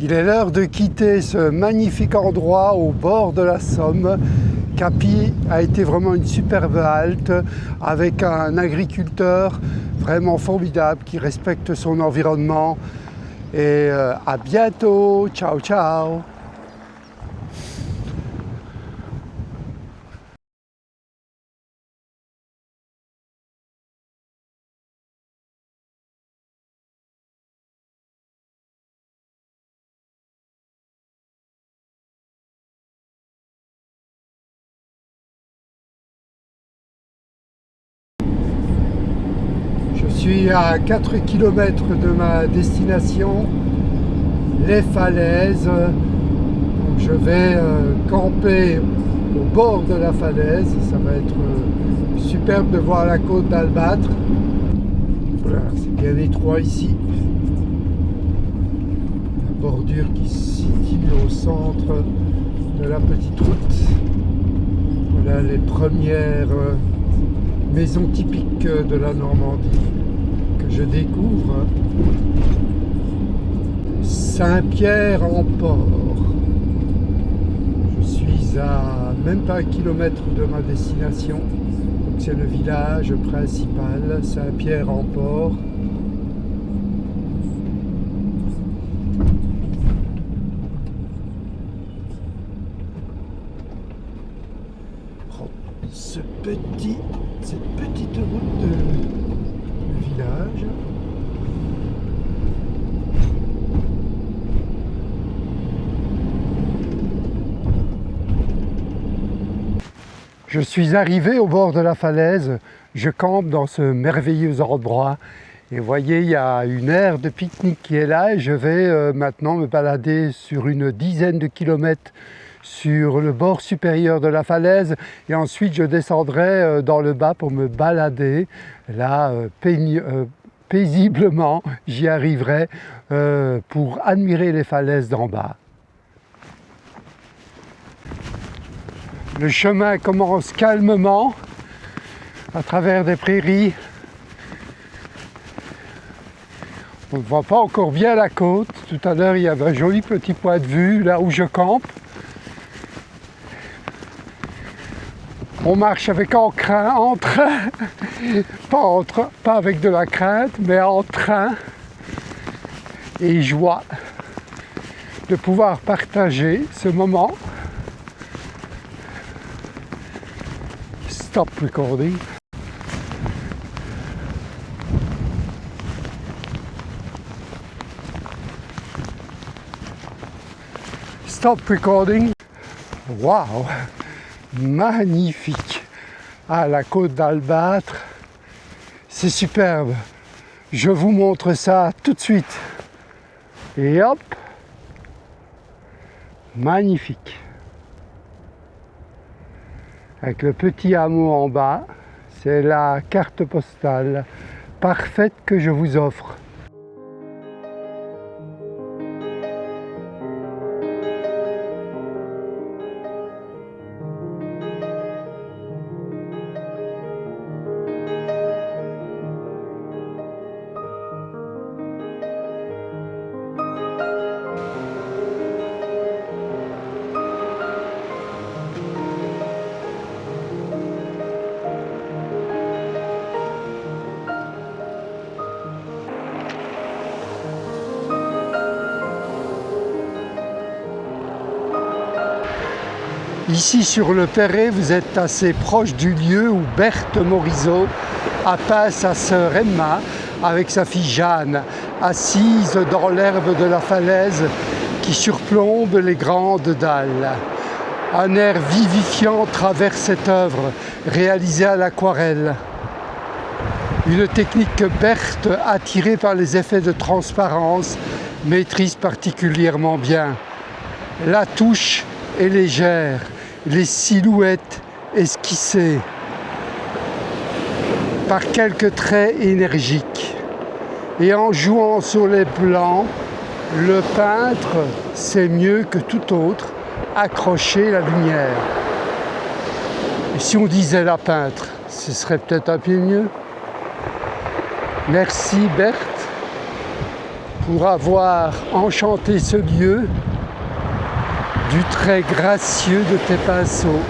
Il est l'heure de quitter ce magnifique endroit au bord de la Somme. Capi a été vraiment une superbe halte avec un agriculteur vraiment formidable qui respecte son environnement. Et à bientôt, ciao ciao. Je suis à 4 km de ma destination, les falaises. Donc je vais camper au bord de la falaise. Ça va être superbe de voir la côte d'Albâtre. Voilà, c'est bien étroit ici. La bordure qui se situe au centre de la petite route. Voilà les premières maisons typiques de la Normandie que je découvre. Saint-Pierre-en-Port. Je suis à même pas 1 kilomètre de ma destination. Donc c'est le village principal, Saint-Pierre-en-Port. Cette petite route de village. Je suis arrivé au bord de la falaise, je campe dans ce merveilleux endroit et vous voyez il y a une aire de pique-nique qui est là et je vais maintenant me balader sur une dizaine de kilomètres sur le bord supérieur de la falaise et ensuite je descendrai dans le bas pour me balader là paisiblement, j'y arriverai pour admirer les falaises d'en bas. Le chemin commence calmement à travers des prairies. On ne voit pas encore bien la côte. Tout à l'heure, il y avait un joli petit point de vue là où je campe. On marche avec en train, pas avec de la crainte, mais en train et joie de pouvoir partager ce moment. Stop recording. Stop recording. Waouh! Magnifique! Ah, la côte d'Albâtre, c'est superbe. Je vous montre ça tout de suite. Et hop! Magnifique! Avec le petit hameau en bas, c'est la carte postale parfaite que je vous offre. Ici sur le Perret, vous êtes assez proche du lieu où Berthe Morisot a peint sa sœur Emma avec sa fille Jeanne, assise dans l'herbe de la falaise qui surplombe les grandes dalles. Un air vivifiant traverse cette œuvre, réalisée à l'aquarelle. Une technique que Berthe, attirée par les effets de transparence, maîtrise particulièrement bien. La touche est légère, les silhouettes esquissées par quelques traits énergiques. Et en jouant sur les blancs, le peintre sait mieux que tout autre accrocher la lumière. Et si on disait la peintre, ce serait peut-être un peu mieux. Merci Berthe. pour avoir enchanté ce lieu du trait gracieux de tes pinceaux.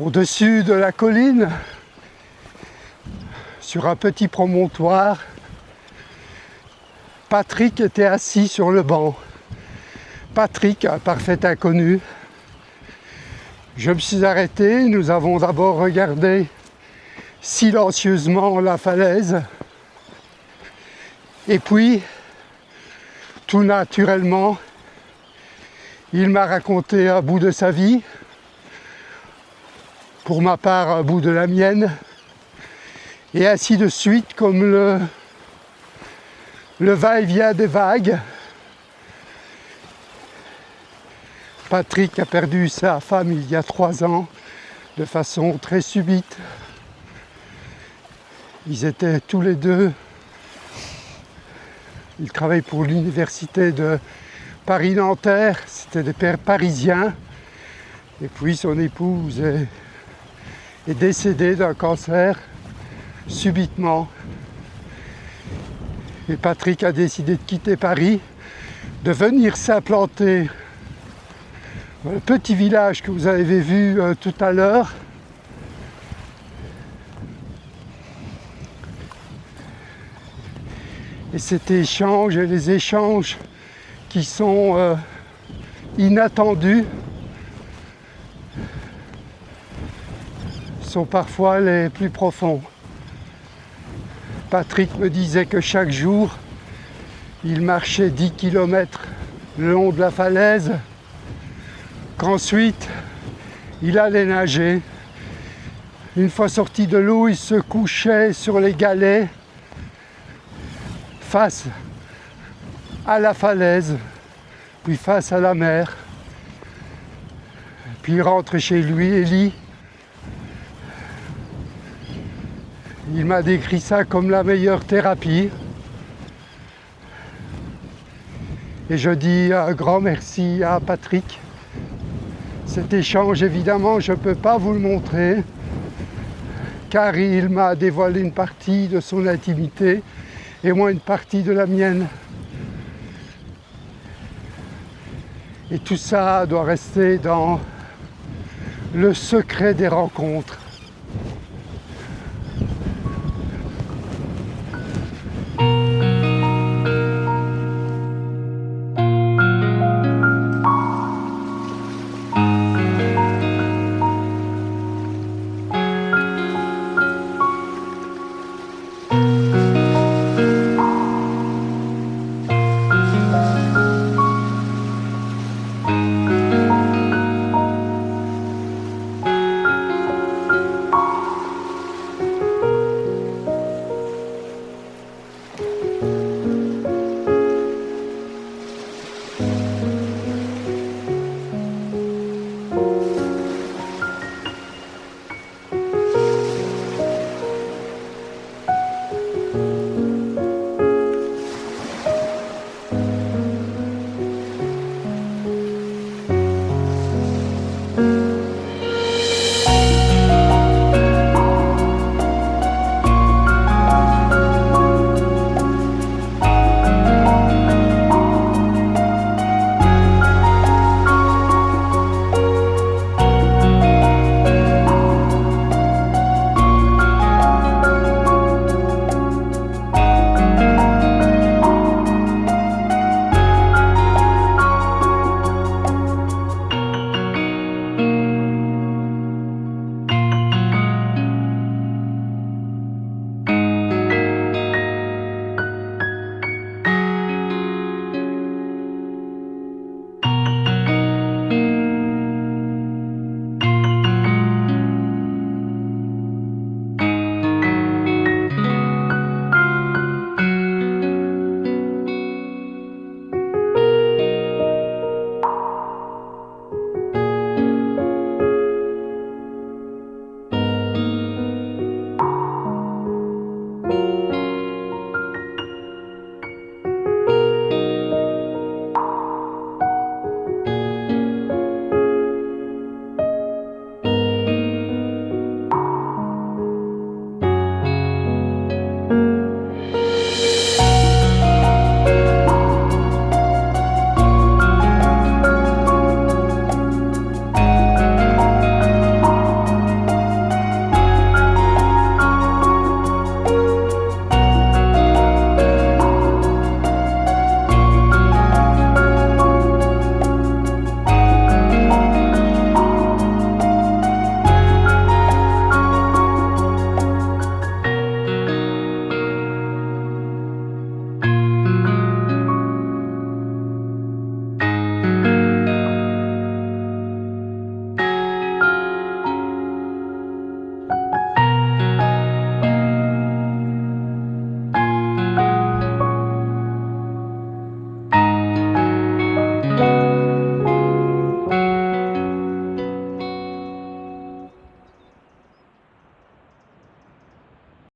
Au-dessus de la colline, sur un petit promontoire, Patrick était assis sur le banc. Patrick, un parfait inconnu. Je me suis arrêté, nous avons d'abord regardé silencieusement la falaise. Et puis, tout naturellement, il m'a raconté un bout de sa vie. Pour ma part, un bout de la mienne, et ainsi de suite, comme le va-et-vient des vagues. Patrick a perdu sa femme il y a 3 ans, de façon très subite. Ils étaient tous les deux, ils travaillent pour l'université de Paris-Nanterre, c'était des pères parisiens, et puis son épouse est décédé d'un cancer subitement. Et Patrick a décidé de quitter Paris, de venir s'implanter dans le petit village que vous avez vu tout à l'heure. Et cet échange et les échanges qui sont inattendus sont parfois les plus profonds. Patrick me disait que chaque jour, il marchait 10 km le long de la falaise, qu'ensuite, il allait nager. Une fois sorti de l'eau, il se couchait sur les galets face à la falaise, puis face à la mer. Puis il rentre chez lui et lit. Il m'a décrit ça comme la meilleure thérapie. Et je dis un grand merci à Patrick. Cet échange, évidemment, je ne peux pas vous le montrer, car il m'a dévoilé une partie de son intimité et moi une partie de la mienne. Et tout ça doit rester dans le secret des rencontres.